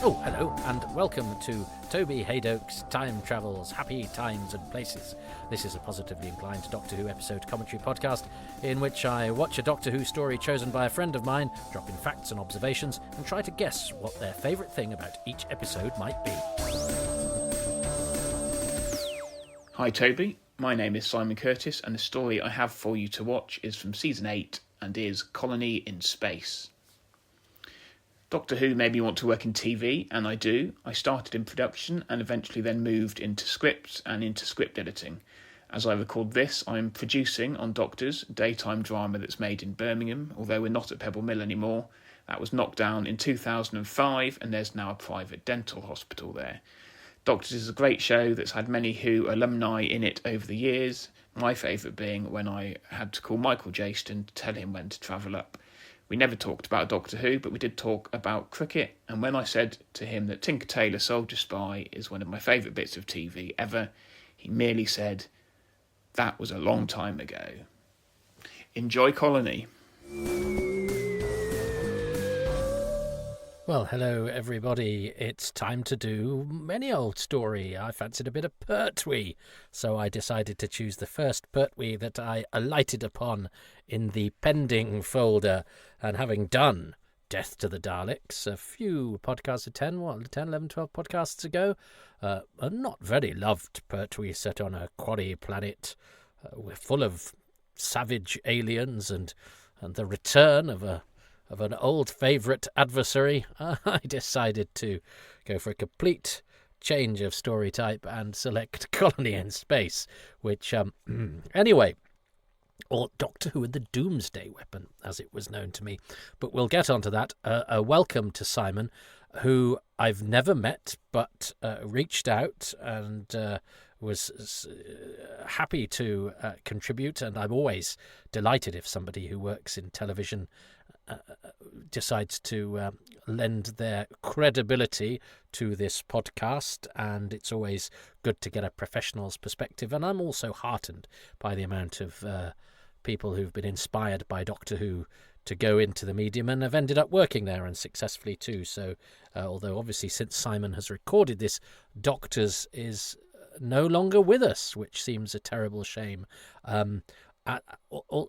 Oh, hello, and welcome to Toby Haydoke's Time Travels, Happy Times and Places. This is a positively inclined Doctor Who episode commentary podcast in which I watch a Doctor Who story chosen by a friend of mine, drop in facts and observations, and try to guess what their favourite thing about each episode might be. Hi Toby, my name is Simon Curtis, and the story I have for you to watch is from Season 8 and is Colony in Space. Doctor Who made me want to work in TV, and I do. I started in production and eventually then moved into scripts and into script editing. As I record this, I'm producing on Doctors, daytime drama that's made in Birmingham, although we're not at Pebble Mill anymore. That was knocked down in 2005, and there's now a private dental hospital there. Doctors is a great show that's had many Who alumni in it over the years, my favourite being when I had to call Michael Jaston to tell him when to travel up. We never talked about Doctor Who, but we did talk about cricket, and when I said to him that Tinker Tailor Soldier Spy is one of my favourite bits of TV ever, he merely said, "That was a long time ago." Enjoy Colony. Well, hello everybody. It's time to do any old story. I fancied a bit of Pertwee, so I decided to choose the first Pertwee that I alighted upon in the pending folder. And having done Death to the Daleks a few podcasts, 10, 11, 12 podcasts ago, a not very loved Pertwee set on a quarry planet full of savage aliens and the return of an old favourite adversary, I decided to go for a complete change of story type and select Colony in Space, which, anyway, or Doctor Who and the Doomsday Weapon, as it was known to me. But we'll get onto that. A welcome to Simon, who I've never met, but reached out and was happy to contribute, and I'm always delighted if somebody who works in television decides to lend their credibility to this podcast, and it's always good to get a professional's perspective. And I'm also heartened by the amount of people who've been inspired by Doctor Who to go into the medium and have ended up working there, and successfully too. So although obviously since Simon has recorded this, Doctors is no longer with us, which seems a terrible shame.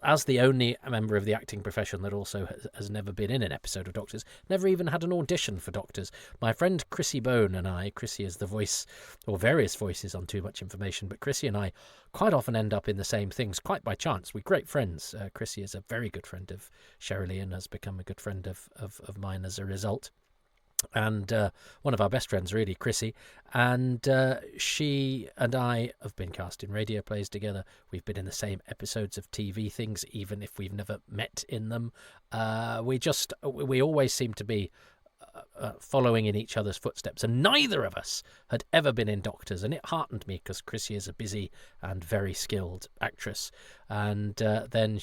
As the only member of the acting profession that also has never been in an episode of Doctors, never even had an audition for Doctors, my friend Chrissy Bone and I, Chrissy is the voice, or various voices on Too Much Information, but Chrissy and I quite often end up in the same things, quite by chance. We're great friends. Chrissy is a very good friend of Shirley and has become a good friend of mine as a result. And one of our best friends, really, Chrissy, and she and I have been cast in radio plays together. We've been in the same episodes of TV things, even if we've never met in them. We always seem to be following in each other's footsteps, and neither of us had ever been in Doctors, and it heartened me because Chrissy is a busy and very skilled actress. And then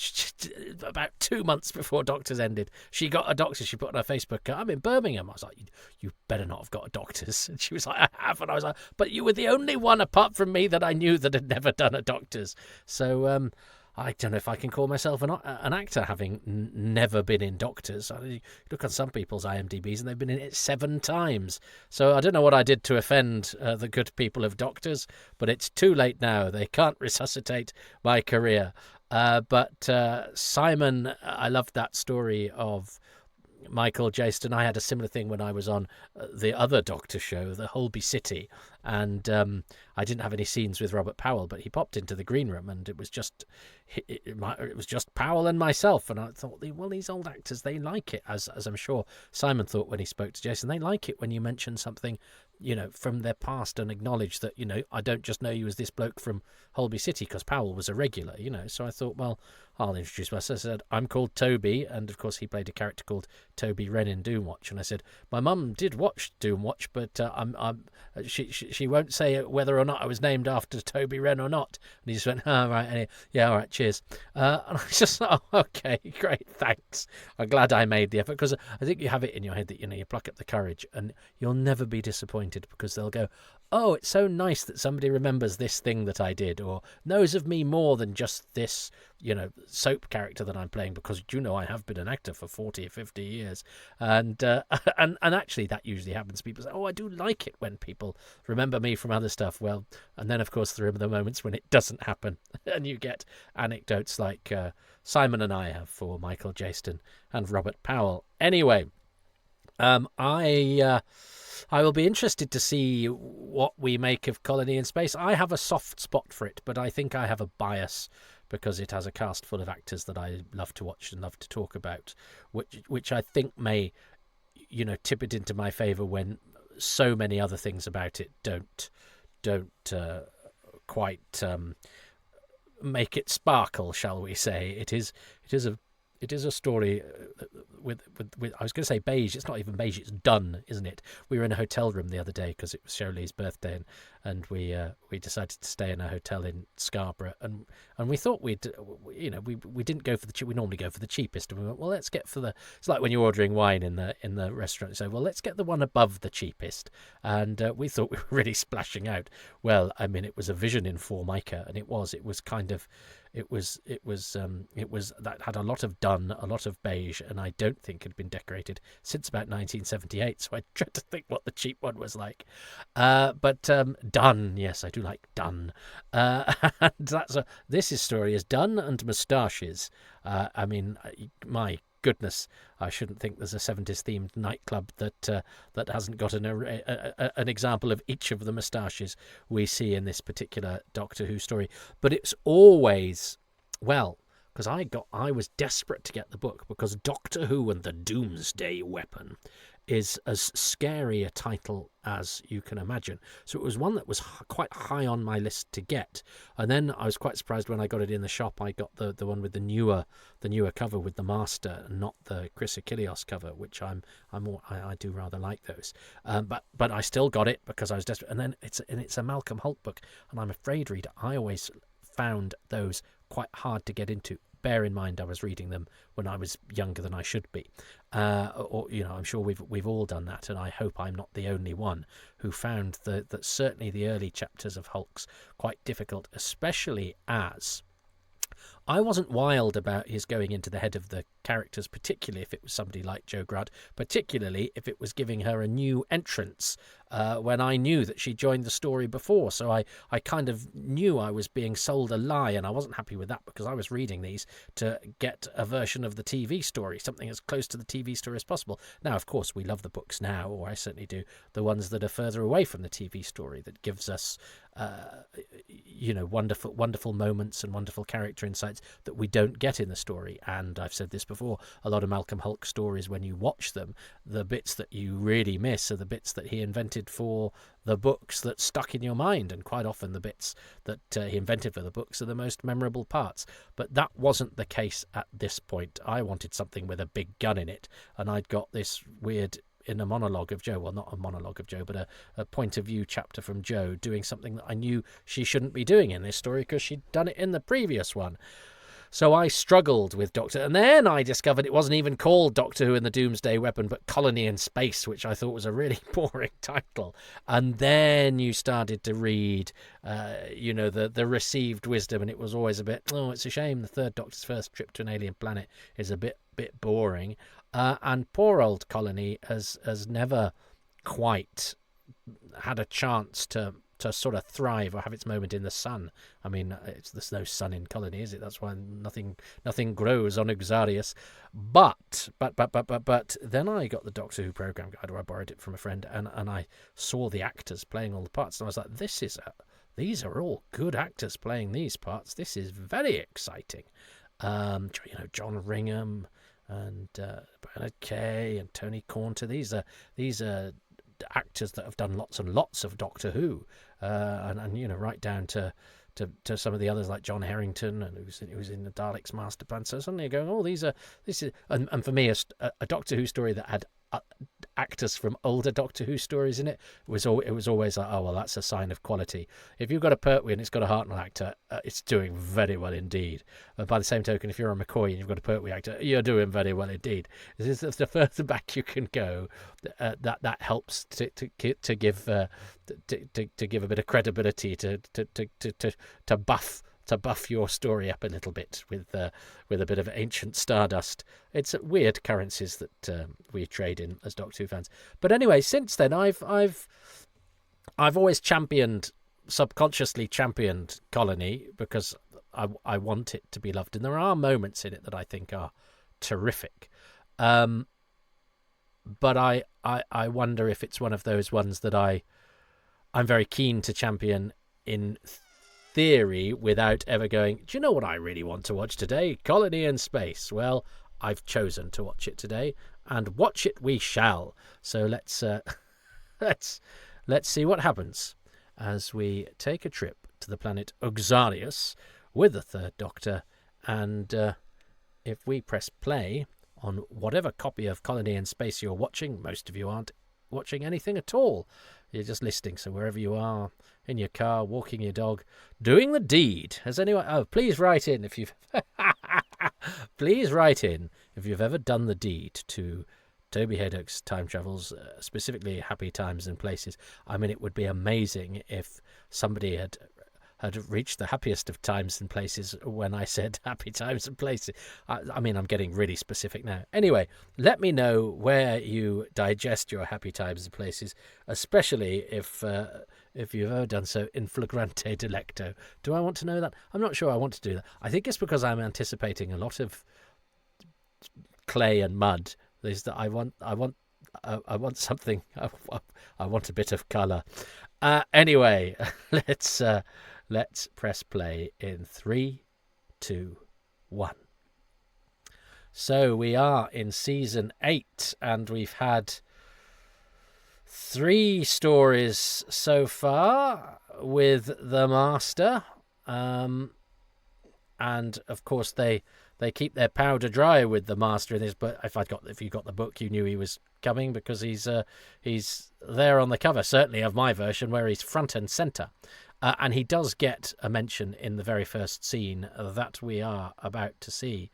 about 2 months before Doctors ended, she got a Doctors. She put on her Facebook, "I'm in Birmingham." I was like, you better not have got a Doctors. And she was like, "I have." And I was like, "But you were the only one apart from me that I knew that had never done a Doctors." So I don't know if I can call myself an actor, having never been in Doctors. I look at some people's IMDb's and they've been in it 7 times. So I don't know what I did to offend the good people of Doctors, but it's too late now. They can't resuscitate my career. But Simon, I loved that story of Michael Jaston. I had a similar thing when I was on the other Doctor show, the Holby City, and I didn't have any scenes with Robert Powell, but he popped into the green room, and it was just Powell and myself. And I thought, well, these old actors, they like it, as I'm sure Simon thought when he spoke to Jason. They like it when you mention something, from their past and acknowledge that, I don't just know you as this bloke from Holby City, because Powell was a regular, So I thought, well, I'll introduce myself. I said, "I'm called Toby," and of course he played a character called Toby Wren in Doomwatch. And I said, "My mum did watch Doomwatch, but she won't say whether or not I was named after Toby Wren or not." And he just went, "Oh, right, anyway, yeah, all right, cheers." And I just thought, "Oh, okay, great, thanks. I'm glad I made the effort," because I think you have it in your head that you pluck up the courage, and you'll never be disappointed, because they'll go, "Oh, it's so nice that somebody remembers this thing that I did, or knows of me more than just this soap character that I'm playing, because I have been an actor for 40 or 50 years, and and actually that usually happens. People say, I do like it when people remember me from other stuff. Well, and then of course there are the moments when it doesn't happen, and you get anecdotes like Simon and I have for Michael Jaston and Robert Powell. Anyway, I will be interested to see what we make of Colony in Space. I have a soft spot for it, but I think I have a bias because it has a cast full of actors that I love to watch and love to talk about, which I think may, tip it into my favour when so many other things about it don't quite make it sparkle, shall we say. It is a story with I was going to say beige. It's not even beige. It's dun, isn't it? We were in a hotel room the other day because it was Shirley's birthday, and we decided to stay in a hotel in Scarborough, and we thought we didn't go for we normally go for the cheapest, and we went, well, let's get for it's like when you're ordering wine in the restaurant, so let's get the one above the cheapest, and we thought we were really splashing out. Well, I mean, it was a Vision in Formica, and it was kind of. It was that had a lot of dun, a lot of beige, and I don't think had been decorated since about 1978. So I tried to think what the cheap one was like. But dun, yes, I do like dun. And this story is dun and moustaches. I mean, my goodness, I shouldn't think there's a 70s themed nightclub that hasn't got an example of each of the moustaches we see in this particular Doctor Who story. But it's always, well, because I was desperate to get the book, because Doctor Who and the Doomsday Weapon is as scary a title as you can imagine. So it was one that was quite high on my list to get. And then I was quite surprised when I got it in the shop. I got the one with the newer cover with the Master, and not the Chris Achilleos cover, which I do rather like those. But I still got it because I was desperate. And then it's a Malcolm Holt book, and I'm afraid, reader, I always found those quite hard to get into. Bear in mind, I was reading them when I was younger than I should be, I'm sure we've all done that, and I hope I'm not the only one who found that certainly the early chapters of Hulk's quite difficult, especially as I wasn't wild about his going into the head of the characters, particularly if it was somebody like Jo Grant, particularly if it was giving her a new entrance when I knew that she joined the story before. So I kind of knew I was being sold a lie, and I wasn't happy with that, because I was reading these to get a version of the TV story, something as close to the TV story as possible. Now, of course, we love the books now, or I certainly do, the ones that are further away from the TV story, that gives us wonderful moments and wonderful character insights that we don't get in the story. And I've said this before, a lot of Malcolm Hulk stories, when you watch them, the bits that you really miss are the bits that he invented for the books that stuck in your mind, and quite often the bits that he invented for the books are the most memorable parts. But that wasn't the case at this point. I wanted something with a big gun in it, and I'd got this weird in a monologue of Jo, well, not a monologue of Jo, but a point of view chapter from Jo, doing something that I knew she shouldn't be doing in this story because she'd done it in the previous one. So I struggled with Doctor, and then I discovered it wasn't even called Doctor Who and the Doomsday Weapon, but Colony in Space, which I thought was a really boring title. And then you started to read, the received wisdom, and it was always a bit, it's a shame the third Doctor's first trip to an alien planet is a bit boring. And poor old Colony has never quite had a chance to sort of thrive or have its moment in the sun. I mean, there's no sun in Colony, is it? That's why nothing grows on Uxarius. But then I got the Doctor Who program guide, or I borrowed it from a friend, and I saw the actors playing all the parts, and I was like, these are all good actors playing these parts. This is very exciting. John Ringham and Bernard Kay and Tony Cornter. These are actors that have done lots and lots of Doctor Who, and right down to some of the others like John Harrington, and who was in the Daleks Master Plan. So suddenly you're going, this is and for me a Doctor Who story that had actors from older Doctor Who stories in it was always like, oh well, that's a sign of quality. If you've got a Pertwee and it's got a Hartnell actor, it's doing very well indeed. But by the same token, if you're a McCoy and you've got a Pertwee actor, you're doing very well indeed. This is the further back you can go, that helps to give a bit of credibility to buff buff your story up a little bit with a bit of ancient stardust. It's weird currencies that we trade in as Doctor Who fans. But anyway, since then I've always subconsciously championed Colony because I want it to be loved, and there are moments in it that I think are terrific. But I wonder if it's one of those ones that I'm very keen to champion in theory without ever going, do you know what I really want to watch today? Colony in Space. Well, I've chosen to watch it today, and watch it we shall. So let's see what happens as we take a trip to the planet Uxarius with the Third Doctor, and if we press play on whatever copy of Colony in Space you're watching, most of you aren't watching anything at all. You're just listening, so wherever you are, in your car, walking your dog, doing the deed. Has anyone... Oh, please write in if you've... Please write in if you've ever done the deed to Toby Haydock's Time Travels, specifically Happy Times and Places. I mean, it would be amazing if somebody had reached the happiest of times and places when I said happy times and places. I mean, I'm getting really specific now. Anyway, let me know where you digest your happy times and places, especially if you've ever done so in flagrante delicto. Do I want to know that? I'm not sure I want to do that. I think it's because I'm anticipating a lot of clay and mud. Is that I want something. I want a bit of colour. Anyway, let's press play in 3, 2, 1. So we are in season 8, and we've had 3 stories so far with the Master, and of course they keep their powder dry with the Master in this. But if you got the book, you knew he was coming because he's there on the cover, certainly of my version, where he's front and centre. And he does get a mention in the very first scene that we are about to see.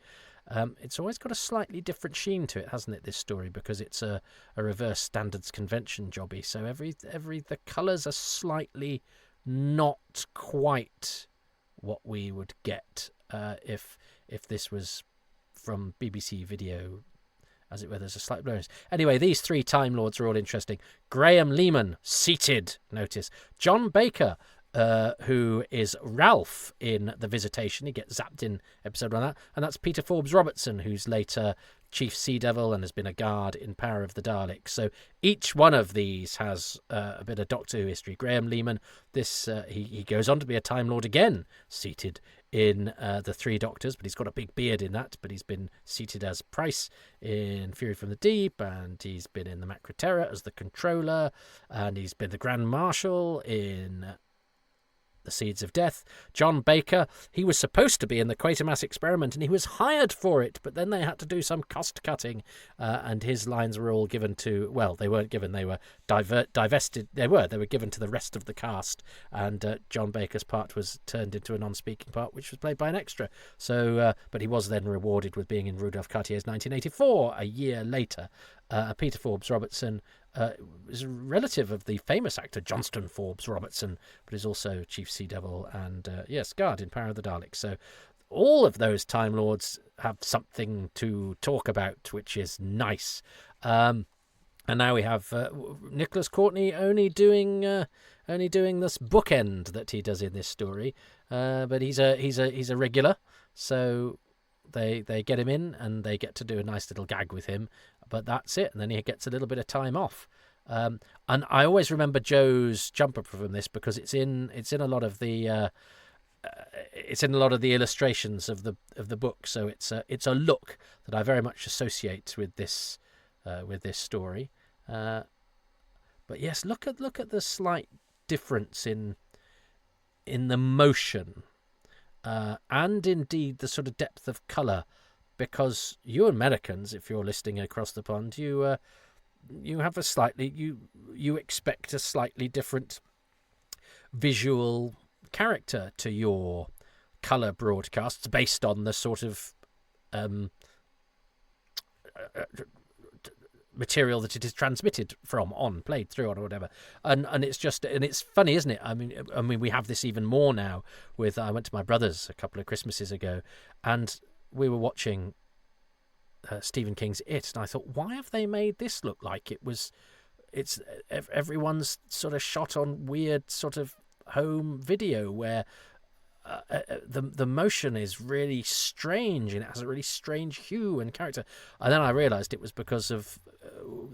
It's always got a slightly different sheen to it, hasn't it, this story, because it's a reverse standards convention jobby. So the colours are slightly not quite what we would get if this was from BBC Video, as it were. There's a slight blurriness. Anyway, these 3 Time Lords are all interesting. Graham Lehman, seated, notice. John Baker, who is Ralph in The Visitation. He gets zapped in episode 1 of that. And that's Peter Forbes Robertson, who's later Chief Sea Devil and has been a guard in Power of the Daleks. So each one of these has a bit of Doctor Who history. Graham Lehman, he goes on to be a Time Lord again, seated in The Three Doctors, but he's got a big beard in that. But he's been seated as Price in Fury from the Deep, and he's been in the Macra Terror as the Controller, and he's been the Grand Marshal in The Seeds of Death. John Baker, he was supposed to be in the Quatermass Experiment, and he was hired for it, but then they had to do some cost cutting, and his lines were all given to, well, they weren't given, they were divested, they were given to the rest of the cast, and John Baker's part was turned into a non-speaking part, which was played by an extra. So, but he was then rewarded with being in Rudolph Cartier's 1984, a year later. Peter Forbes Robertson is a relative of the famous actor Johnston Forbes Robertson, but is also Chief Sea Devil and, yes, guard in Power of the Daleks. So all of those Time Lords have something to talk about, which is nice. And now we have Nicholas Courtney only doing this bookend that he does in this story, but he's a regular, so they get him in and they get to do a nice little gag with him, but that's it, and then he gets a little bit of time off. And I always remember Joe's jumper from this because it's in a lot of the illustrations of the book, so it's a look that I very much associate with this story. But yes, look at the slight difference in the motion, and indeed the sort of depth of colour, because you Americans, if you're listening across the pond, you have a slightly you expect a slightly different visual character to your colour broadcasts based on the sort of material that it is transmitted from, played through on, or whatever. And it's funny, isn't it? I mean, we have this even more now. I went to my brother's a couple of Christmases ago, and we were watching Stephen King's It, and I thought, why have they made this look like it's everyone's sort of shot on weird sort of home video where the motion is really strange and it has a really strange hue and character. And then I realised it was because of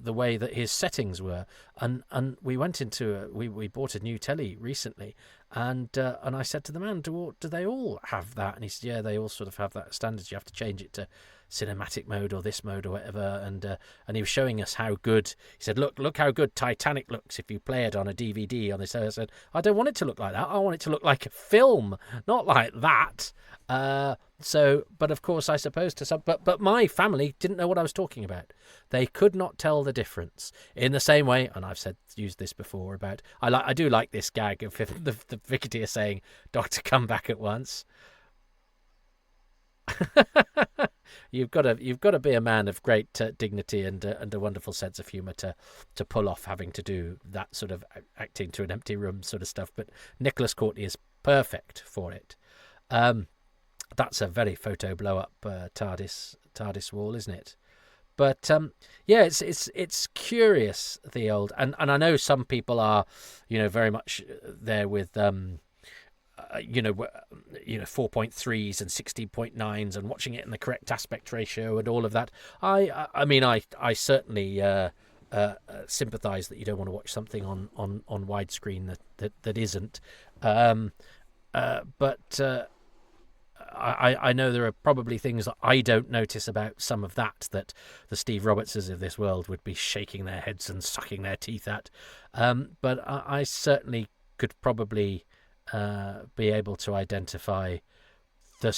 the way that his settings were. And we went into we bought a new telly recently, and I said to the man, do they all have that? And he said, yeah, they all sort of have that standards. You have to change it to cinematic mode or this mode or whatever. And he was showing us how good. He said, look how good Titanic looks if you play it on a DVD on this. I said, I don't want it to look like that. I want it to look like a film, not like that. But of course, I suppose but my family didn't know what I was talking about. They could not tell the difference. In the same way, and I've used this before about, I do like this gag of the Brigadier saying, "Doctor, come back at once." You've got to be a man of great dignity and a wonderful sense of humour to pull off having to do that sort of acting to an empty room sort of stuff. But Nicholas Courtney is perfect for it. That's a very photo blow up TARDIS wall, isn't it? But yeah, it's curious, the old, and I know some people are, very much there with 4.3s and 16.9s and watching it in the correct aspect ratio and all of that. I mean, I certainly sympathise that you don't want to watch something on widescreen that isn't. But I know there are probably things that I don't notice about some of that the Steve Robertses of this world would be shaking their heads and sucking their teeth at. But I certainly could probably be able to identify the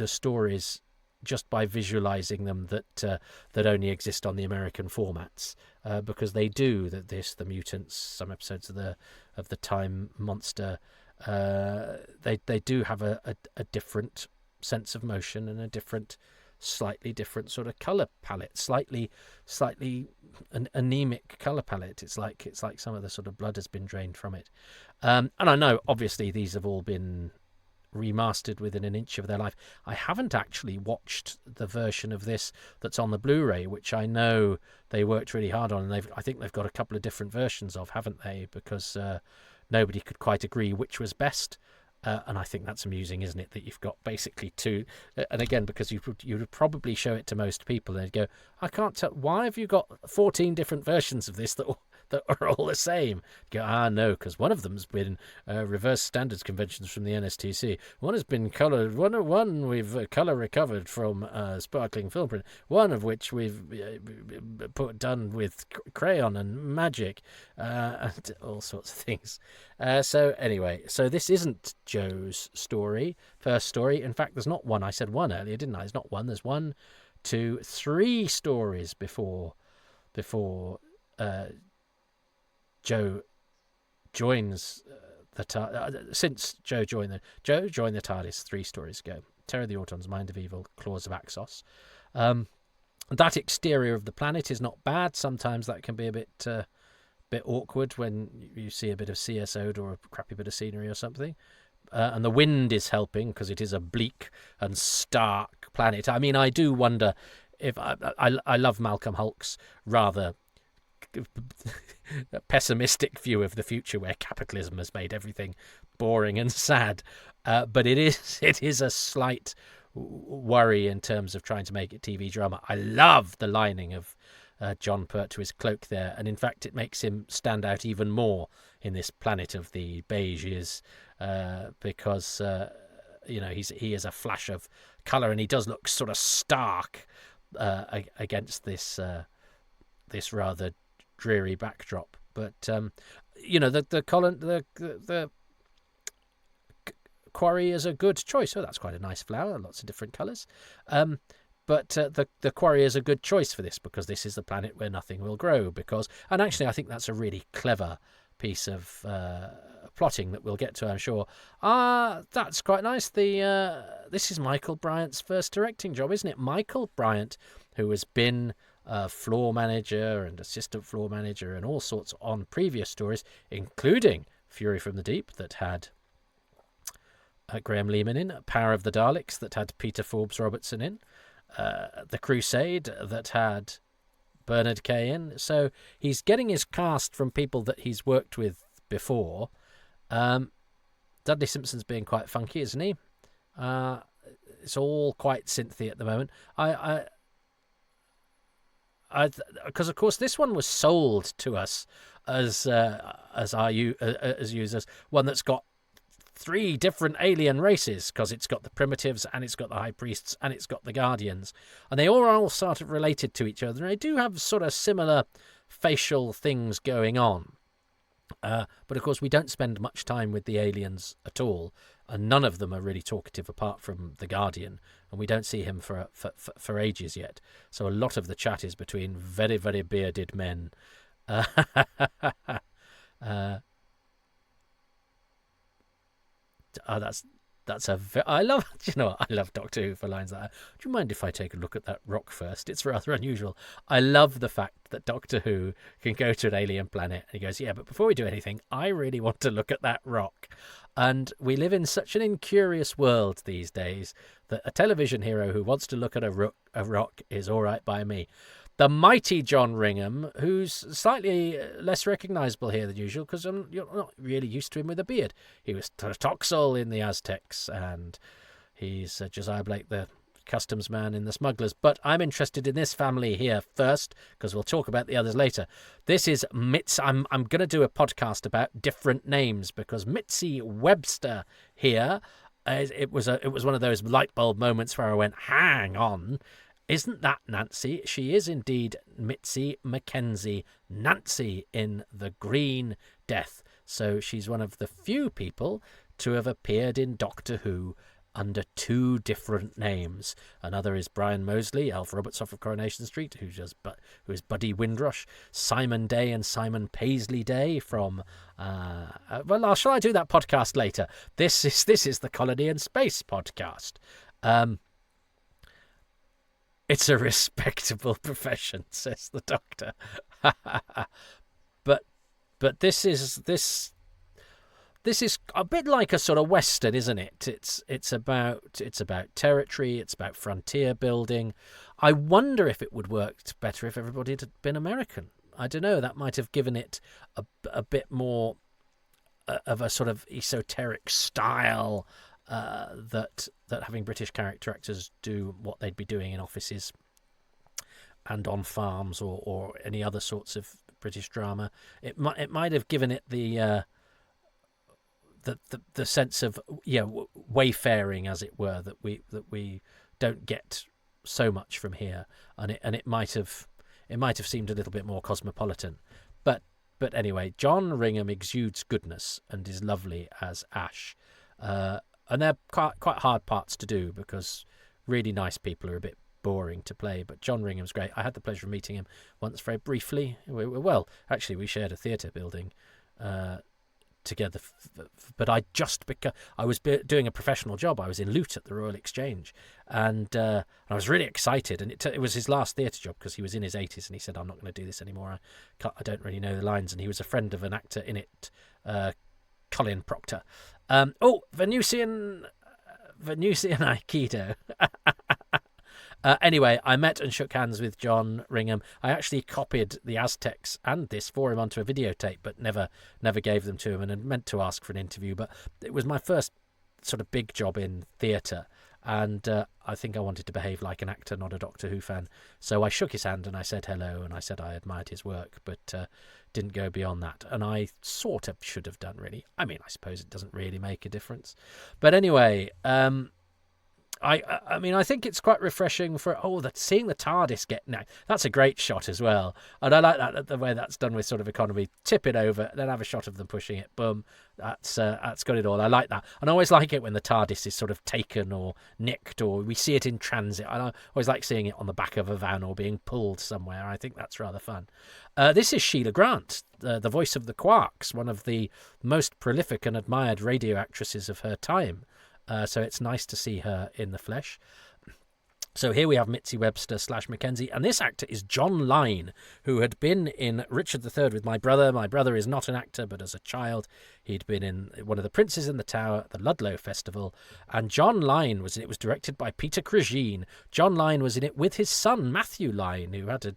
stories just by visualizing them that only exist on the American formats, because they do the mutants, some episodes of the Time Monster. They do have a different sense of motion and a slightly different sort of color palette, slightly an anemic color palette. It's like some of the sort of blood has been drained from it. And I know obviously these have all been remastered within an inch of their life. I haven't actually watched the version of this that's on the Blu-ray, which I know they worked really hard on, and I think they've got a couple of different versions of, haven't they? Because nobody could quite agree which was best. And I think that's amusing, isn't it, that you've got basically two, and again, because you would probably show it to most people and they'd go, I can't tell, why have you got 14 different versions of this that are all the same? You go, no, because one of them's been reverse standards conventions from the NSTC, one has been coloured, one we've colour recovered from sparkling film print, one of which we've done with crayon and magic, and all sorts of things. So anyway, this isn't Joe's first story. In fact, there's not one. I said one earlier, didn't I? There's not one. There's 1, 2, 3 stories before Joe joins the TARDIS. Since Joe joined the TARDIS 3 stories ago. Terror of the Autons, Mind of Evil, Claws of Axos. That exterior of the planet is not bad. Sometimes that can be a bit awkward when you see a bit of CSO'd or a crappy bit of scenery or something. And the wind is helping because it is a bleak and stark planet. I mean, I do wonder if I love Malcolm Hulke's rather pessimistic view of the future where capitalism has made everything boring and sad. But it is a slight worry in terms of trying to make it TV drama. I love the lining of Jon Pertwee's cloak there, and in fact it makes him stand out even more in this planet of the beiges, because he is a flash of colour, and he does look sort of stark against this rather dreary backdrop. But the quarry is a good choice. Oh, that's quite a nice flower, lots of different colours. But the quarry is a good choice for this, because this is the planet where nothing will grow. And actually, I think that's a really clever piece of plotting that we'll get to, I'm sure. That's quite nice. This is Michael Bryant's first directing job, isn't it? Michael Bryant, who has been floor manager and assistant floor manager and all sorts on previous stories, including Fury from the Deep, that had Graham Lehman in, Power of the Daleks, that had Peter Forbes Robertson in, The Crusade, that had Bernard Kay in. So he's getting his cast from people that he's worked with before. Dudley Simpson's being quite funky, isn't he? It's all quite synthy at the moment. Because of course this one was sold to us as users, one that's got 3 different alien races, because it's got the Primitives and it's got the High Priests and it's got the Guardians, and they all sort of related to each other, and they do have sort of similar facial things going on. But of course we don't spend much time with the aliens at all, and none of them are really talkative apart from the Guardian, and we don't see him for ages yet. So a lot of the chat is between very, very bearded men. I love Doctor Who for lines like that. Do you mind if I take a look at that rock first? It's rather unusual. I love the fact that Doctor Who can go to an alien planet and he goes, yeah, but before we do anything, I really want to look at that rock. And we live in such an incurious world these days that a television hero who wants to look at a rock is all right by me. The mighty John Ringham, who's slightly less recognisable here than usual, because you're not really used to him with a beard. He was Toxel in the Aztecs, and he's Josiah Blake, the customs man in the Smugglers. But I'm interested in this family here first, because we'll talk about the others later. This is Mitzi. I'm going to do a podcast about different names, because Mitzi Webster here, it was one of those light bulb moments where I went, hang on. Isn't that Nancy? She is indeed Mitzi Mackenzie, Nancy in The Green Death. So she's one of the few people to have appeared in Doctor Who under 2 different names. Another is Brian Moseley, Alf Robertsoff of Coronation Street, who is Buddy Windrush, Simon Day and Simon Paisley Day from... shall I do that podcast later? This is the Colony in Space podcast. It's a respectable profession, says the Doctor. but this is a bit like a sort of Western, isn't it? It's about territory, it's about frontier building. I wonder if it would work better if everybody had been American. I don't know, that might have given it a bit more of a sort of esoteric style, that having British character actors do what they'd be doing in offices and on farms or any other sorts of British drama. It might have given it the sense of wayfaring, as it were, that we don't get so much from here, and it might have seemed a little bit more cosmopolitan. But anyway, John Ringham exudes goodness and is lovely as Ash. And they're quite hard parts to do, because really nice people are a bit boring to play. But John Ringham's great. I had the pleasure of meeting him once very briefly. We shared a theatre building together. But I was doing a professional job. I was in Lute at the Royal Exchange. And I was really excited. And it was his last theatre job, because he was in his 80s. And he said, I'm not going to do this anymore. I don't really know the lines. And he was a friend of an actor in it, Colin Proctor. Venusian Aikido. Anyway, I met and shook hands with John Ringham. I actually copied the Aztecs and this for him onto a videotape, but never gave them to him, and had meant to ask for an interview. But it was my first sort of big job in theatre, and I think I wanted to behave like an actor, not a Doctor Who fan. So I shook his hand and I said hello, and I said I admired his work, but didn't go beyond that. And I sort of should have done, really. I mean, I suppose it doesn't really make a difference. But anyway, I think it's quite refreshing seeing the TARDIS get now. That's a great shot as well, and I like that the way that's done with sort of economy. Tip it over, then have a shot of them pushing it. Boom, that's got it all. I like that, and I always like it when the TARDIS is sort of taken or nicked, or we see it in transit. I always like seeing it on the back of a van or being pulled somewhere. I think that's rather fun. This is Sheila Grant, the voice of the Quarks, one of the most prolific and admired radio actresses of her time. So it's nice to see her in the flesh. So here we have Mitzi Webster / Mackenzie, and this actor is John Lyne, who had been in Richard III with my brother. My brother is not an actor, but as a child, he'd been in one of the Princes in the Tower at the Ludlow Festival. And John Lyne was in it. It was directed by Peter Cregeen. John Lyne was in it with his son, Matthew Lyne, who had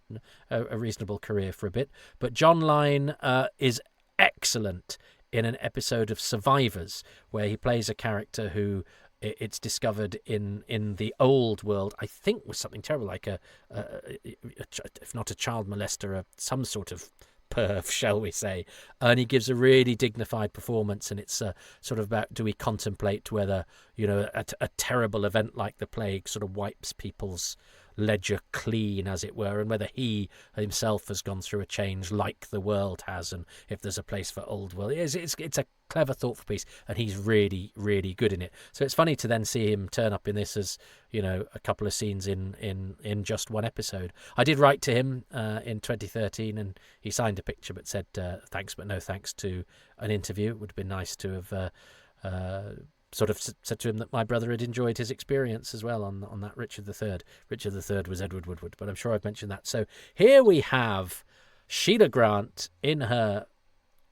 a reasonable career for a bit. But John Lyne is excellent in an episode of Survivors, where he plays a character who... it's discovered in the old world, I think, was something terrible, like if not a child molester, some sort of perv, shall we say. And he gives a really dignified performance, and it's sort of about, do we contemplate whether, a terrible event like the plague sort of wipes people's ledger clean, as it were, and whether he himself has gone through a change like the world has, and if there's a place for old world. It's a clever, thoughtful piece, and he's really, really good in it. So it's funny to then see him turn up in this as, a couple of scenes in just one episode. I did write to him in 2013, and he signed a picture but said thanks but no thanks to an interview. It would have been nice to have sort of said to him that my brother had enjoyed his experience as well on that Richard III. Richard III was Edward Woodward, but I'm sure I've mentioned that. So here we have Sheila Grant in her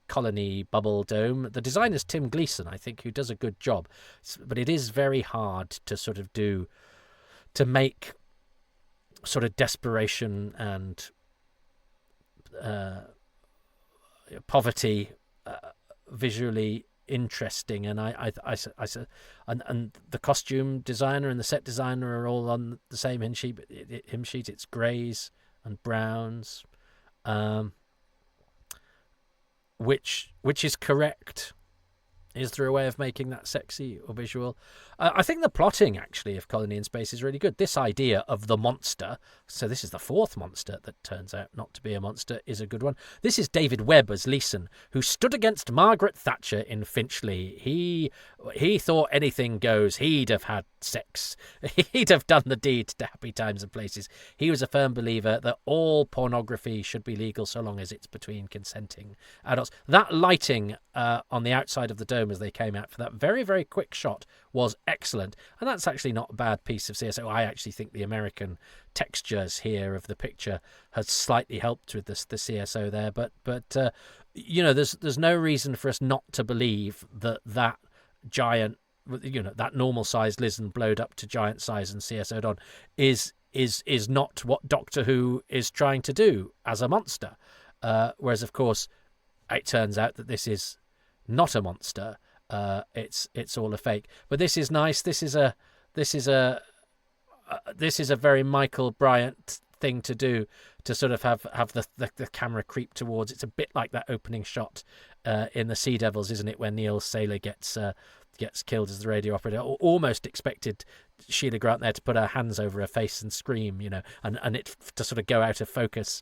colony bubble dome. The designer's Tim Gleeson, I think, who does a good job. But it is very hard to sort of to make sort of desperation and poverty visually interesting, and I and the costume designer and the set designer are all on the same hymn sheet. It's greys and browns, which is correct. Is there a way of making that sexy or visual? I think the plotting, actually, of Colony in Space is really good. This idea of the monster, so this is the fourth monster that turns out not to be a monster, is a good one. This is David Webb as Leeson, who stood against Margaret Thatcher in Finchley. He thought anything goes. He'd have had sex. He'd have done the deed to Happy Times and Places. He was a firm believer that all pornography should be legal so long as it's between consenting adults. That lighting on the outside of the dome as they came out for that very, very quick shot was excellent. And that's actually not a bad piece of CSO. I actually think the American textures here of the picture has slightly helped with the CSO there. But there's no reason for us not to believe that giant, that normal sized lizard blowed up to giant size and CSO'd on is not what Doctor Who is trying to do as a monster. Whereas, of course, it turns out that this is not a monster. It's all a fake. But this is nice. This is a very Michael Bryant thing to do, to sort of have the camera creep towards. It's a bit like that opening shot in the Sea Devils, isn't it, when Neil Saylor gets killed as the radio operator. Almost expected Sheila Grant there to put her hands over her face and scream, and it to sort of go out of focus.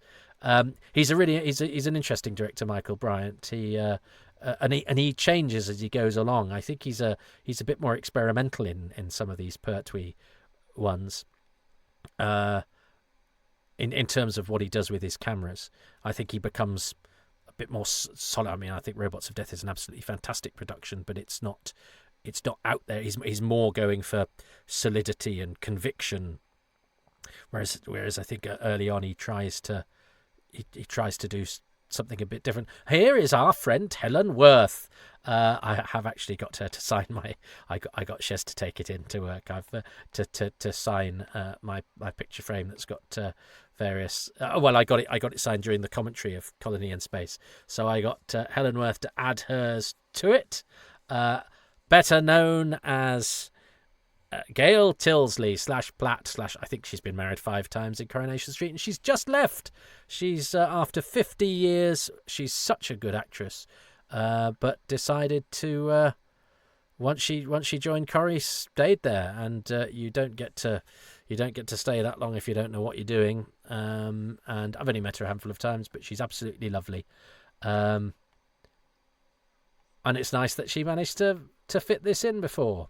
He's an interesting director, Michael Bryant. He changes as he goes along. I think he's a bit more experimental in some of these Pertwee ones. In terms of what he does with his cameras, I think he becomes a bit more solid. I mean, I think Robots of Death is an absolutely fantastic production, but it's not out there. He's more going for solidity and conviction, whereas I think early on he tries to do something a bit different. Here is our friend Helen Worth. I have actually got her to sign my. I got Shez to take it into work. I've to sign my picture frame that's got various. I got it signed during the commentary of Colony in Space. So I got Helen Worth to add hers to it. Better known as Gail Tilsley /Platt / I think she's been married 5 times in Coronation Street, and she's just left. She's after 50 years. She's such a good actress, but decided to once she joined Corrie, stayed there, and you don't get to stay that long if you don't know what you're doing. And I've only met her a handful of times, but she's absolutely lovely. And it's nice that she managed to fit this in before.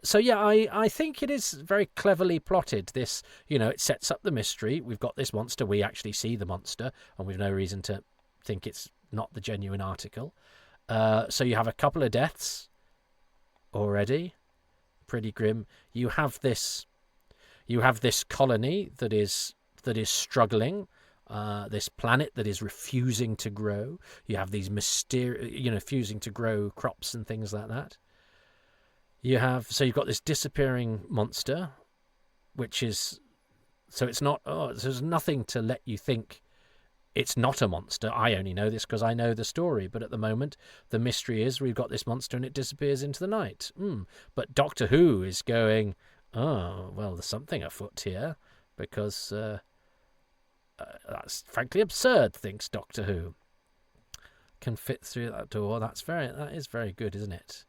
So yeah, I think it is very cleverly plotted. This, it sets up the mystery. We've got this monster. We actually see the monster, and we've no reason to think it's not the genuine article. So you have a couple of deaths already. pretty grim. You have this colony that is struggling. This planet that is refusing to grow. You have these refusing to grow crops and things like that. You've got this disappearing monster, which is, so it's not, there's nothing to let you think it's not a monster. I only know this because I know the story, but at the moment, the mystery is we've got this monster and it disappears into the night. But Doctor Who is going, oh, well, there's something afoot here, because that's frankly absurd, thinks Doctor Who. Can fit through that door. That is very good, isn't it?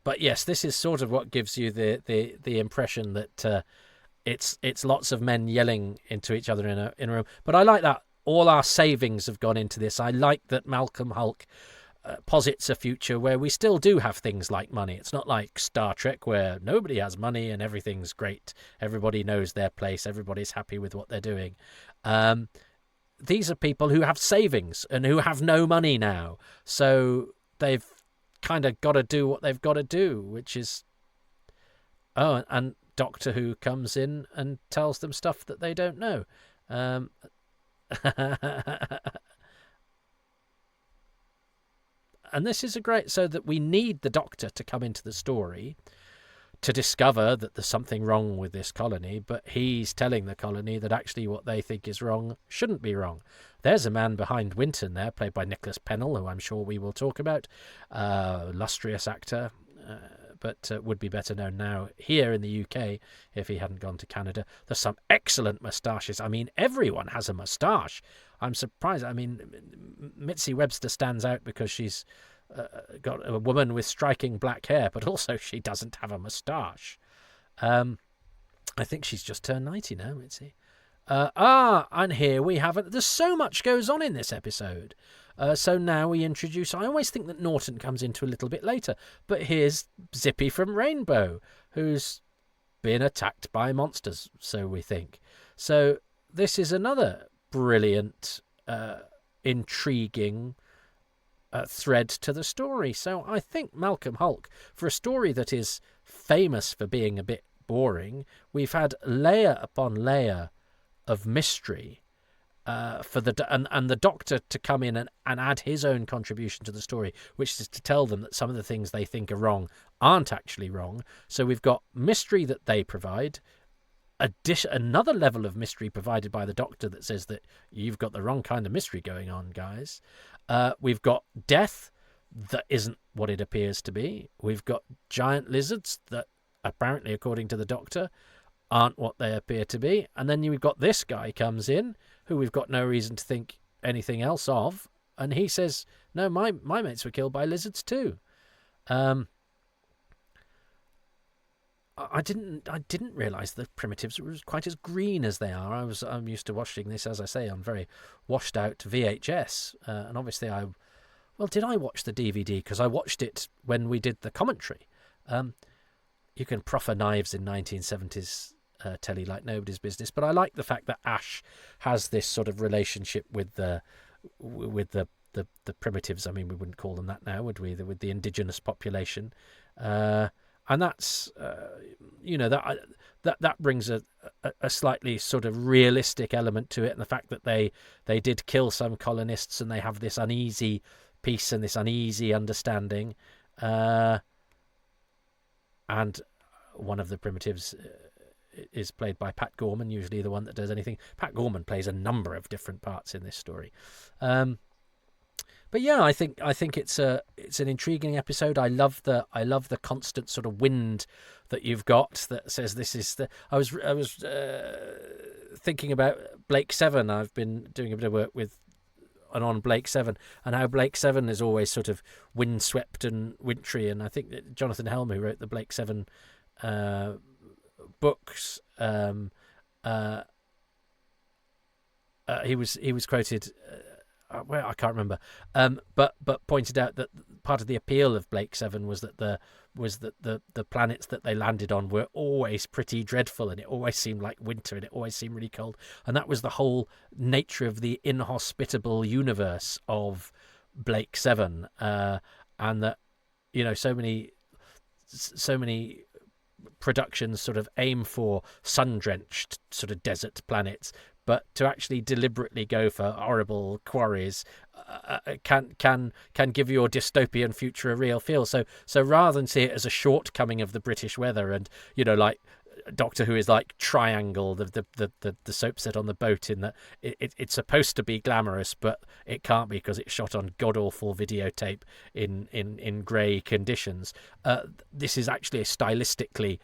But yes, this is sort of what gives you the impression that it's lots of men yelling into each other in a room. But I like that all our savings have gone into this. I like that Malcolm Hulke posits a future where we still do have things like money. It's not like Star Trek where nobody has money and everything's great. Everybody knows their place. Everybody's happy with what they're doing. These are people who have savings and who have no money now. So they've kind of got to do what they've got to do, which is... Oh, and Doctor Who comes in and tells them stuff that they don't know. And this is so that we need the Doctor to come into the story to discover that there's something wrong with this colony, but he's telling the colony that actually what they think is wrong shouldn't be wrong. There's a man behind Winton there, played by Nicholas Pennell, who I'm sure we will talk about. Illustrious actor, but would be better known now here in the UK if he hadn't gone to Canada. There's some excellent moustaches. I mean, everyone has a moustache. I'm surprised. I mean, Mitzi Webster stands out because she's got a woman with striking black hair, but also she doesn't have a moustache. I think she's just turned 90 now, Mitzi. And here we have it. There's so much goes on in this episode. So now we introduce... I always think that Norton comes into a little bit later, but here's Zippy from Rainbow, who's been attacked by monsters, so we think. So this is another brilliant, intriguing thread to the story. So I think Malcolm Hulke, for a story that is famous for being a bit boring, we've had layer upon layer of mystery for the Doctor to come in and add his own contribution to the story, which is to tell them that some of the things they think are wrong aren't actually wrong. So we've got mystery that they provide, another level of mystery provided by the Doctor that says that you've got the wrong kind of mystery going on, guys. We've got death that isn't what it appears to be. We've got giant lizards that apparently, according to the Doctor, aren't what they appear to be. And then you've got this guy comes in, who we've got no reason to think anything else of, and he says, no, my mates were killed by lizards too. I didn't realise the Primitives were quite as green as they are. I'm used to watching this, as I say, on very washed out VHS, and obviously did I watch the DVD? Because I watched it when we did the commentary. You can proffer knives in 1970s telly like nobody's business, but I like the fact that Ash has this sort of relationship with the Primitives. I mean, we wouldn't call them that now, would we? With the indigenous population. And that's, that brings a slightly sort of realistic element to it, and the fact that they did kill some colonists and they have this uneasy peace and this uneasy understanding. And one of the Primitives is played by Pat Gorman, usually the one that does anything. Pat Gorman plays a number of different parts in this story. But yeah, I think it's an intriguing episode. I love the constant sort of wind that you've got that says this is the. I was thinking about Blake Seven. I've been doing a bit of work with and on Blake Seven, and how Blake Seven is always sort of windswept and wintry. And I think that Jonathan Helm, who wrote the Blake Seven books, he was quoted. Well, I can't remember, but pointed out that part of the appeal of Blake Seven was that the planets that they landed on were always pretty dreadful, and it always seemed like winter, and it always seemed really cold, and that was the whole nature of the inhospitable universe of Blake Seven, and that so many so many productions sort of aim for sun-drenched sort of desert planets, but to actually deliberately go for horrible quarries can give your dystopian future a real feel. So rather than see it as a shortcoming of the British weather, and like Doctor Who is like Triangle, the soap set on the boat, in that it's supposed to be glamorous, but it can't be because it's shot on god awful videotape in grey conditions. This is actually stylistically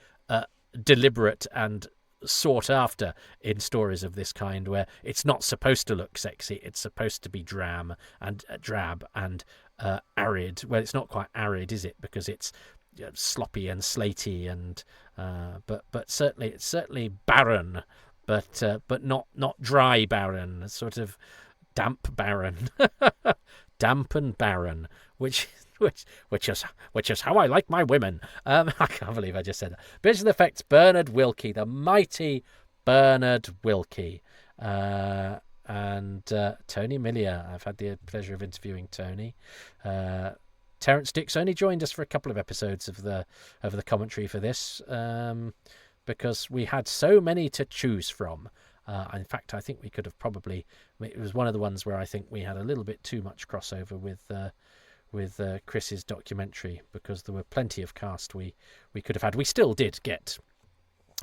deliberate and sought after in stories of this kind, where it's not supposed to look sexy, it's supposed to be drab and arid. Well, it's not quite arid, is it? Because it's sloppy and slaty, and but certainly barren, but not dry barren, sort of damp barren, damp and barren, which is how I like my women. I can't believe I just said that. Visual effects, Bernard Wilkie, the mighty Bernard Wilkie, and Tony Millier. I've had the pleasure of interviewing Tony. Terence Dix only joined us for a couple of episodes of the commentary for this, because we had so many to choose from. In fact, I think we could have probably... It was one of the ones where I think we had a little bit too much crossover with Chris's documentary, because there were plenty of cast we could have had. We still did get...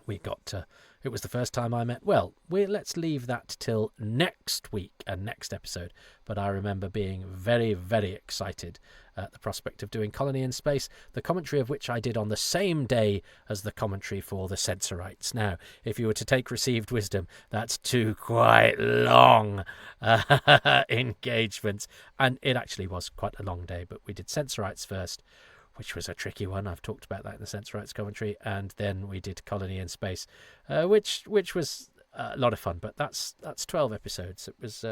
We got... it was the first time I met... Well, let's leave that till next week and next episode. But I remember being very, very excited at the prospect of doing Colony in Space, the commentary of which I did on the same day as the commentary for the Censorites. Now, if you were to take received wisdom, that's two quite long engagements. And it actually was quite a long day, but we did Censorites first, which was a tricky one. I've talked about that in the Censorites commentary. And then we did Colony in Space, which was a lot of fun. But that's 12 episodes. It was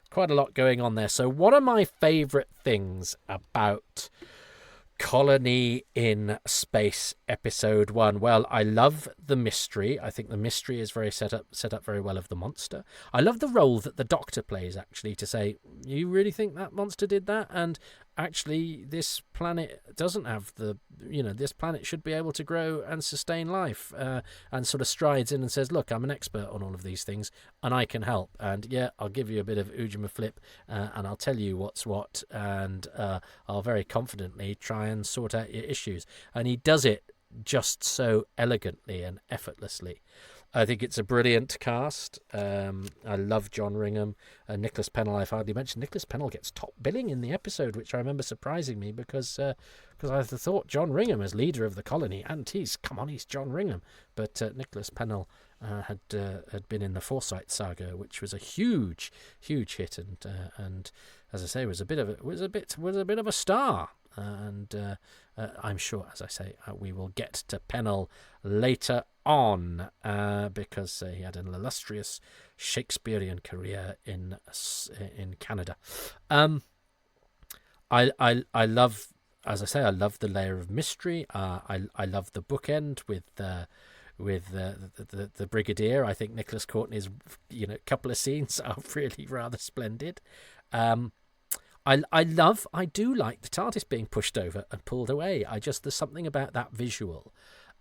quite a lot going on there. So what are my favourite things about Colony in Space episode 1? Well, I love the mystery. I think the mystery is very set up very well of the monster. I love the role that the Doctor plays, actually, to say, you really think that monster did that? And actually, this planet doesn't have this planet should be able to grow and sustain life, and sort of strides in and says, look, I'm an expert on all of these things and I can help, and yeah, I'll give you a bit of Ujima flip, and I'll tell you what's what, and I'll very confidently try and sort out your issues. And he does it just so elegantly and effortlessly. I think it's a brilliant cast. I love John Ringham. Nicholas Pennell, I've hardly mentioned. Nicholas Pennell gets top billing in the episode, which I remember surprising me, because I thought John Ringham as leader of the colony, and he's John Ringham. But Nicholas Pennell had been in the Forsyte saga, which was a huge hit, and as I say, was a bit of a star. And I'm sure, as I say, we will get to Pennell later on, because he had an illustrious Shakespearean career in Canada. I love, as I say, I love the layer of mystery. I love the bookend with the Brigadier. I think Nicholas Courtney's couple of scenes are really rather splendid. I do like the TARDIS being pushed over and pulled away. There's something about that visual.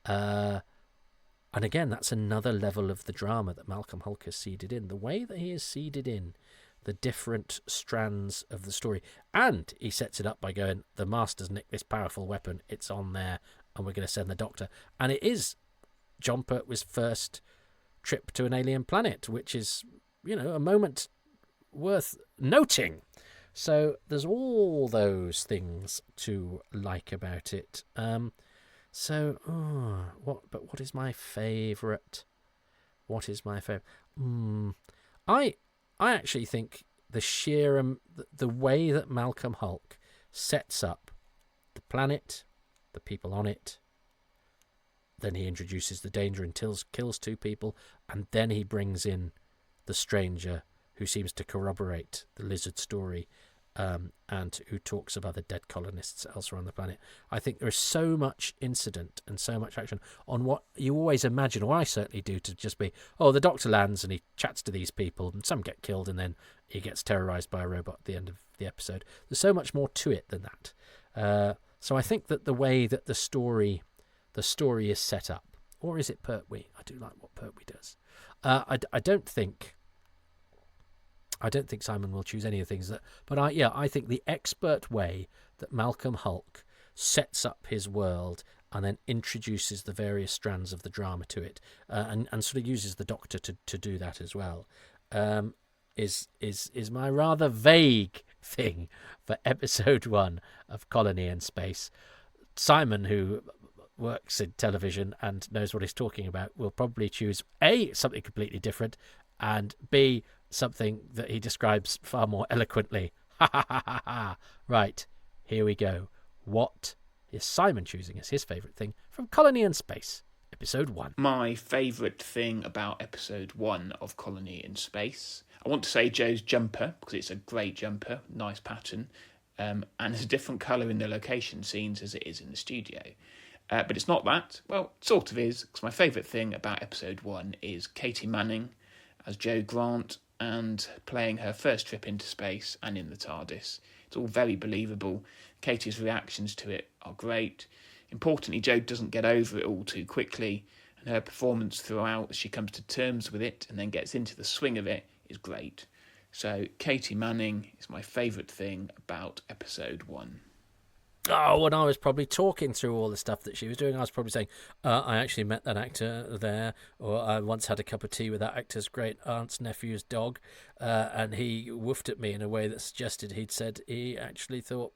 And again, that's another level of the drama that Malcolm Hulke has seeded in. The way that he has seeded in the different strands of the story. And he sets it up by going, the Masters nicked this powerful weapon, it's on there, and we're going to send the Doctor. And it is Jon Pertwee's first trip to an alien planet, which is, a moment worth noting. So there's all those things to like about it. What is my favourite? What is my favourite? I actually think the way that Malcolm Hulke sets up the planet, the people on it, then he introduces the danger and kills two people, and then he brings in the stranger who seems to corroborate the lizard story, and who talks of other dead colonists elsewhere on the planet. I think there is so much incident and so much action on what you always imagine, or I certainly do, to just be, the Doctor lands and he chats to these people and some get killed and then he gets terrorised by a robot at the end of the episode. There's so much more to it than that. So I think that the way that the story is set up, or is it Pertwee? I do like what Pertwee does. I don't think Simon will choose any of the things but I think the expert way that Malcolm Hulke sets up his world and then introduces the various strands of the drama to it, and sort of uses the Doctor to do that as well, is my rather vague thing for episode 1 of Colony in Space. Simon, who works in television and knows what he's talking about, will probably choose A, something completely different, and B, something that he describes far more eloquently. Ha ha ha ha ha. Right, here we go. What is Simon choosing as his favourite thing from Colony in Space, episode 1? My favourite thing about episode 1 of Colony in Space, I want to say Joe's jumper, because it's a great jumper, nice pattern, and it's a different colour in the location scenes as it is in the studio. But it's not that. Well, it sort of is, because my favourite thing about episode 1 is Katie Manning as Jo Grant and playing her first trip into space and in the TARDIS. It's all very believable. Katie's reactions to it are great. Importantly, Jo doesn't get over it all too quickly, and her performance throughout as she comes to terms with it and then gets into the swing of it is great. So Katie Manning is my favourite thing about episode 1. Oh, and I was probably talking through all the stuff that she was doing. I was probably saying, I actually met that actor there, or I once had a cup of tea with that actor's great aunt's nephew's dog, and he woofed at me in a way that suggested he'd said he actually thought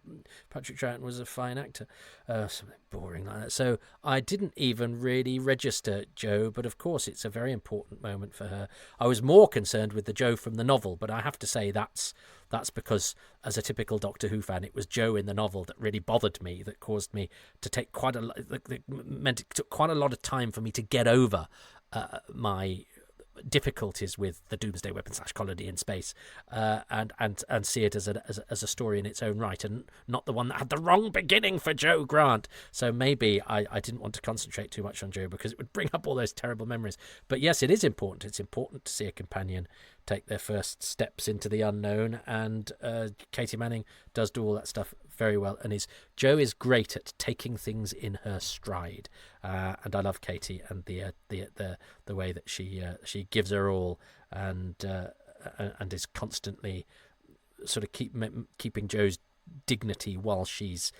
Patrick Troughton was a fine actor. Something boring like that. So I didn't even really register Jo, but of course it's a very important moment for her. I was more concerned with the Jo from the novel, but I have to say that's because, as a typical Doctor Who fan, it was Jo in the novel that really bothered me, that caused me to take meant it took quite a lot of time for me to get over my difficulties with the Doomsday Weapon / Colony in Space, and see it as a story in its own right, and not the one that had the wrong beginning for Jo Grant. So maybe I didn't want to concentrate too much on Jo because it would bring up all those terrible memories. But yes, it is important. It's important to see a companion take their first steps into the unknown, and Katie Manning does do all that stuff very well, and Jo is great at taking things in her stride, and I love Katie and the way that she gives her all, and is constantly sort of keeping Jo's dignity while she's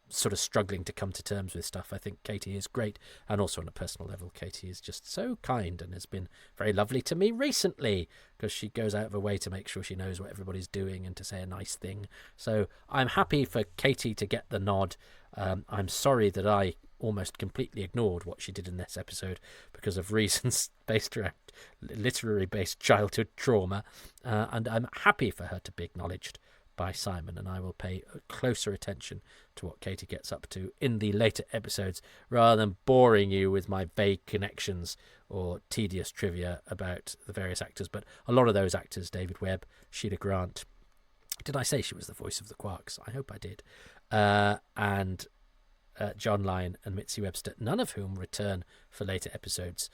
sort of struggling to come to terms with stuff. I think Katie is great, and also on a personal level, Katie is just so kind and has been very lovely to me recently, because she goes out of her way to make sure she knows what everybody's doing and to say a nice thing. So I'm happy for Katie to get the nod. I'm sorry that I almost completely ignored what she did in this episode because of reasons based around literary-based childhood trauma, and I'm happy for her to be acknowledged by Simon, and I will pay closer attention to what Katie gets up to in the later episodes, rather than boring you with my vague connections or tedious trivia about the various actors. But a lot of those actors, David Webb, Sheila Grant, did I say she was the voice of the Quarks? I hope I did. And John Lyon and Mitzi Webster, none of whom return for later episodes.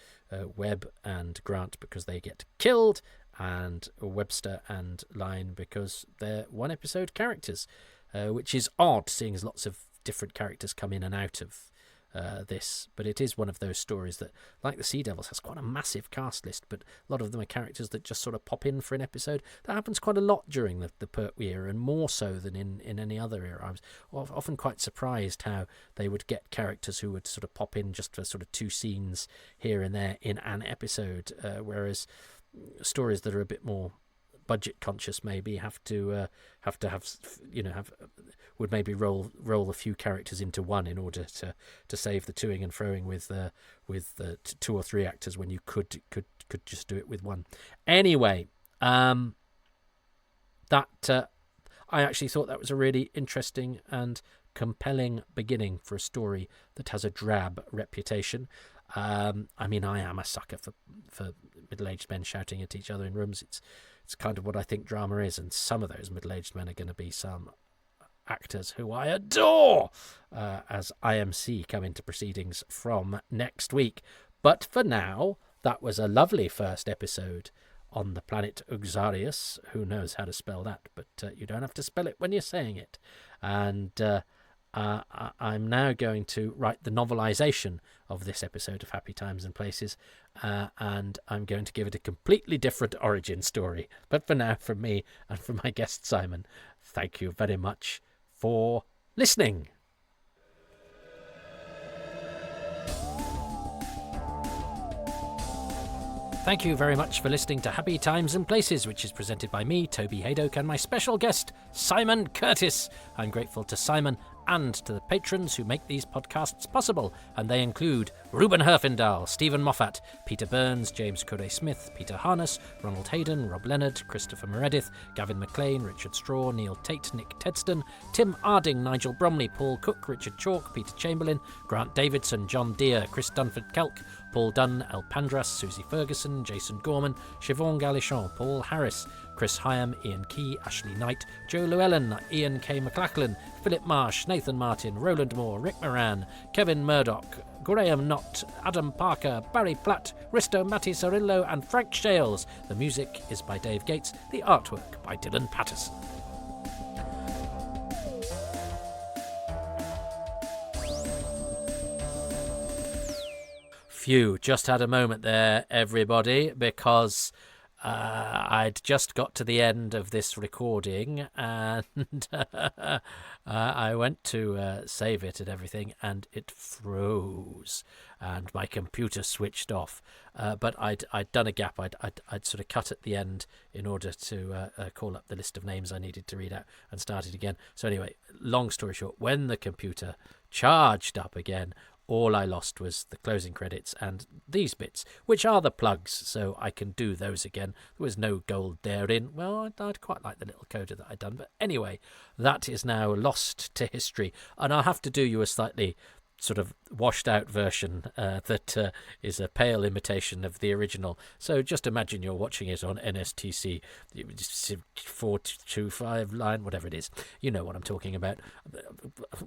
Webb and Grant because they get killed, and Webster and Lyon because they're one-episode characters, which is odd, seeing as lots of different characters come in and out of this. But it is one of those stories that, like the Sea Devils, has quite a massive cast list, but a lot of them are characters that just sort of pop in for an episode. That happens quite a lot during the Pertwee era, and more so than in any other era. I was often quite surprised how they would get characters who would sort of pop in just for sort of 2 scenes here and there in an episode, whereas stories that are a bit more budget conscious maybe have would maybe roll a few characters into one in order to save the toing and froing with 2 or 3 actors when you could just do it with one. Anyway, I actually thought that was a really interesting and compelling beginning for a story that has a drab reputation. I mean, I am a sucker for middle-aged men shouting at each other in rooms. It's kind of what I think drama is, and some of those middle-aged men are going to be some actors who I adore, as IMC come into proceedings from next week. But for now, that was a lovely first episode on the planet Uxarius. Who knows how to spell that, but you don't have to spell it when you're saying it. And I'm now going to write the novelisation of this episode of Happy Times and Places, and I'm going to give it a completely different origin story. But for now, from me and from my guest Simon, thank you very much for listening. Thank you very much for listening to Happy Times and Places, which is presented by me, Toby Haydock, and my special guest, Simon Curtis. I'm grateful to Simon and to the patrons who make these podcasts possible, and they include Ruben Herfindahl, Stephen Moffat, Peter Burns, James Corday-Smith, Peter Harness, Ronald Hayden, Rob Leonard, Christopher Meredith, Gavin McLean, Richard Straw, Neil Tate, Nick Tedston, Tim Arding, Nigel Bromley, Paul Cook, Richard Chalk, Peter Chamberlain, Grant Davidson, John Deere, Chris Dunford-Kelk, Paul Dunn, El Pandras, Susie Ferguson, Jason Gorman, Siobhan Galichon, Paul Harris, Chris Hyam, Ian Key, Ashley Knight, Joe Llewellyn, Ian K. McLachlan, Philip Marsh, Nathan Martin, Roland Moore, Rick Moran, Kevin Murdoch, Graham Knott, Adam Parker, Barry Platt, Risto Matti Cirillo, and Frank Shales. The music is by Dave Gates, the artwork by Dylan Patterson. Phew, just had a moment there, everybody, because I'd just got to the end of this recording and I went to save it and everything, and it froze and my computer switched off. But I'd done a gap. I'd sort of cut at the end in order to call up the list of names I needed to read out and start it again. So anyway, long story short, when the computer charged up again, all I lost was the closing credits and these bits, which are the plugs, so I can do those again. There was no gold therein. Well, I'd quite like the little coda that I'd done. But anyway, that is now lost to history. And I'll have to do you a slightly sort of washed out version that is a pale imitation of the original. So just imagine you're watching it on NSTC 425 line, whatever it is. You know what I'm talking about,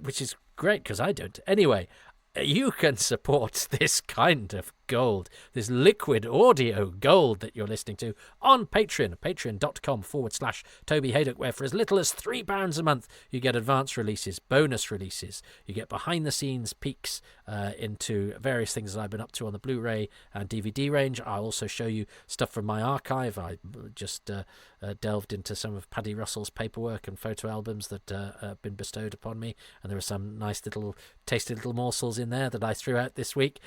which is great because I don't. Anyway, you can support this kind of gold, this liquid audio gold that you're listening to on Patreon, patreon.com/Toby Haydock, where for as little as £3 a month, you get advance releases, bonus releases, you get behind-the-scenes peeks into various things that I've been up to on the Blu-ray and DVD range. I'll also show you stuff from my archive. I just delved into some of Paddy Russell's paperwork and photo albums that have been bestowed upon me, and there are some nice little tasty little morsels in there that I threw out this week.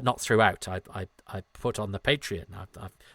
Not throughout. I put on the Patreon.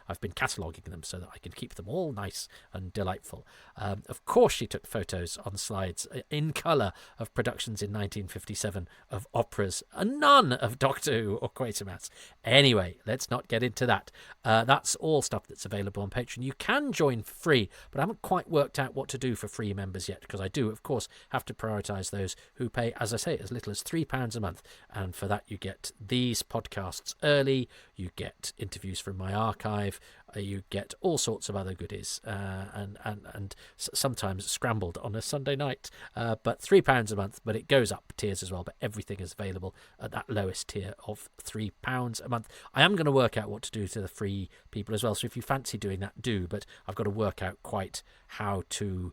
I've been cataloguing them so that I can keep them all nice and delightful. Of course, she took photos on slides in colour of productions in 1957 of operas, and none of Doctor Who or Quatermass. Anyway, let's not get into that. That's all stuff that's available on Patreon. You can join for free, but I haven't quite worked out what to do for free members yet, because I do, of course, have to prioritise those who pay, as I say, as little as £3 a month. And for that, you get these podcasts early, you get interviews from my archive, you get all sorts of other goodies, and sometimes scrambled on a Sunday night. But £3 a month, but it goes up tiers as well. But everything is available at that lowest tier of £3 a month. I am going to work out what to do to the free people as well. So if you fancy doing that, do. But I've got to work out quite how to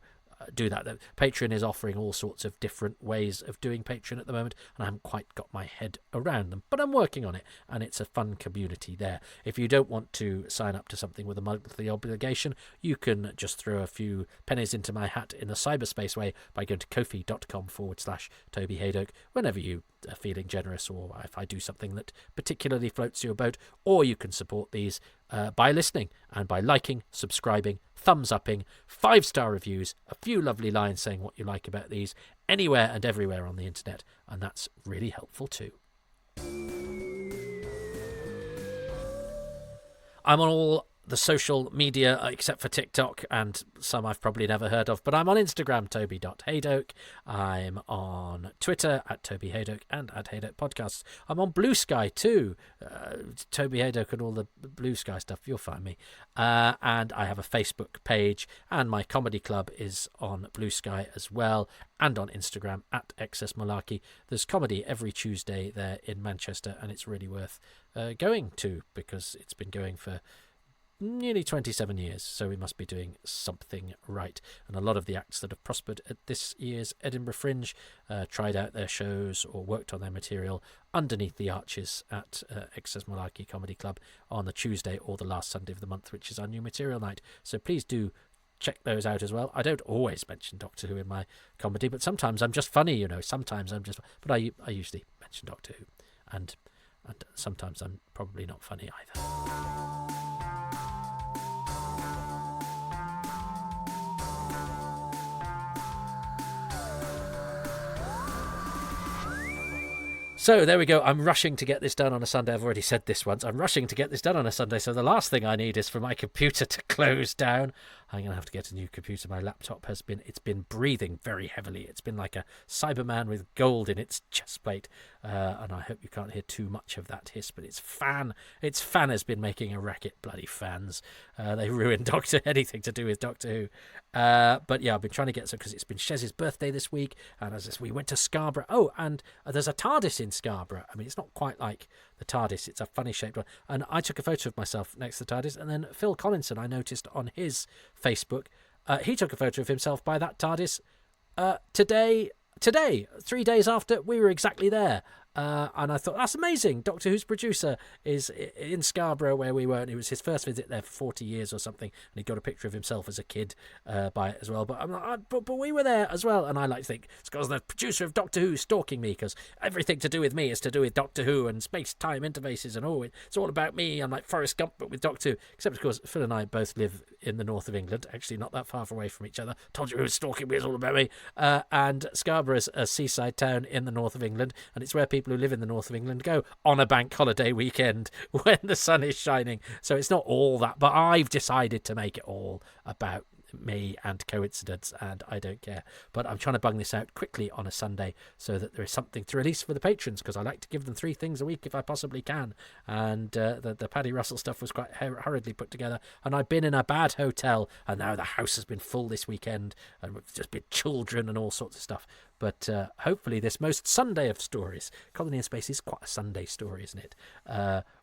do that. Patreon is offering all sorts of different ways of doing Patreon at the moment, and I haven't quite got my head around them, but I'm working on it, and it's a fun community there. If you don't want to sign up to something with a monthly obligation, you can just throw a few pennies into my hat in a cyberspace way by going to ko-fi.com/Toby Haydock whenever you are feeling generous, or if I do something that particularly floats your boat. Or you can support these by listening and by liking, subscribing, thumbs upping, 5-star reviews, a few lovely lines saying what you like about these, anywhere and everywhere on the internet, and that's really helpful too. I'm on all the social media except for TikTok and some I've probably never heard of, but I'm on Instagram, toby.haydock. I'm on Twitter at Toby Haydock and at Haydock Podcasts. I'm on Blue Sky too, Toby Haydock and all the Blue Sky stuff, you'll find me. And I have a Facebook page, and my comedy club is on Blue Sky as well, and on Instagram at Excess Malarkey. There's comedy every Tuesday there in Manchester, and it's really worth going to, because it's been going for nearly 27 years, so we must be doing something right. And a lot of the acts that have prospered at this year's Edinburgh Fringe tried out their shows or worked on their material underneath the arches at Excess Malarkey Comedy Club on the Tuesday or the last Sunday of the month, which is our new material night. So please do check those out as well. I don't always mention Doctor Who in my comedy, but sometimes I'm just funny, you know. Sometimes I'm just... But I usually mention Doctor Who. And sometimes I'm probably not funny either. So there we go. I'm rushing to get this done on a Sunday. I've already said this once. I'm rushing to get this done on a Sunday. So the last thing I need is for my computer to close down. I'm going to have to get a new computer. My laptop it's been breathing very heavily. It's been like a Cyberman with gold in its chest plate. And I hope you can't hear too much of that hiss, but its fan has been making a racket. Bloody fans. They ruined anything to do with Doctor Who. But yeah, I've been trying to get because it's been Shez's birthday this week, and we went to Scarborough. Oh, and there's a TARDIS in Scarborough. I mean, it's not quite like the TARDIS, it's a funny shaped one. And I took a photo of myself next to the TARDIS, and then Phil Collinson, I noticed on his Facebook, he took a photo of himself by that TARDIS today, 3 days after we were exactly there. And I thought, that's amazing. Doctor Who's producer is in Scarborough where we were, and it was his first visit there for 40 years or something, and he got a picture of himself as a kid by it as well. But I'm like, but we were there as well, and I like to think it's because the producer of Doctor Who is stalking me, because everything to do with me is to do with Doctor Who and space-time interfaces, and it's all about me. I'm like Forrest Gump, but with Doctor Who. Except, of course, Phil and I both live in the north of England, actually not that far away from each other. Told you who was stalking me, it's all about me. And Scarborough's a seaside town in the north of England, and it's where people who live in the north of England go on a bank holiday weekend when the sun is shining. So it's not all that, but I've decided to make it all about me and coincidence, and I don't care. But I'm trying to bung this out quickly on a Sunday so that there is something to release for the patrons, because I like to give them 3 things a week if I possibly can. And the Paddy Russell stuff was quite hurriedly put together, and I've been in a bad hotel, and now the house has been full this weekend, and we've just been children and all sorts of stuff. But hopefully this most Sunday of stories, Colony in Space is quite a Sunday story, isn't it?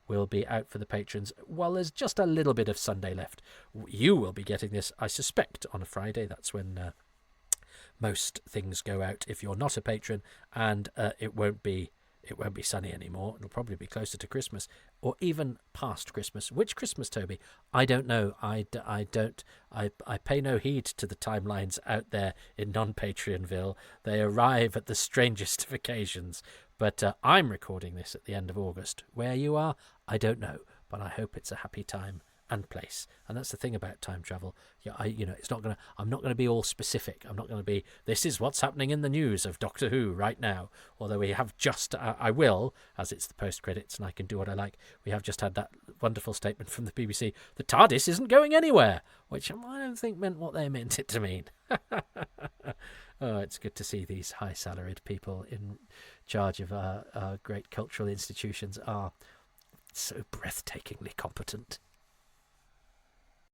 Will be out for the patrons. Well, there's just a little bit of Sunday left. You will be getting this, I suspect, on a Friday. That's when most things go out if you're not a patron, and it won't be sunny anymore. It'll probably be closer to Christmas, or even past Christmas. Which Christmas, Toby? I don't know. I pay no heed to the timelines out there in non-Patreonville. They arrive at the strangest of occasions. But I'm recording this at the end of August. Where you are, I don't know. But I hope it's a happy time and place. And that's the thing about time travel. Yeah, I'm not gonna be all specific. I'm not gonna be, this is what's happening in the news of Doctor Who right now. Although we have just, I will, as it's the post credits and I can do what I like. We have just had that wonderful statement from the BBC. The TARDIS isn't going anywhere, which I don't think meant what they meant it to mean. Oh, it's good to see these high salaried people in charge of our great cultural institutions are so breathtakingly competent.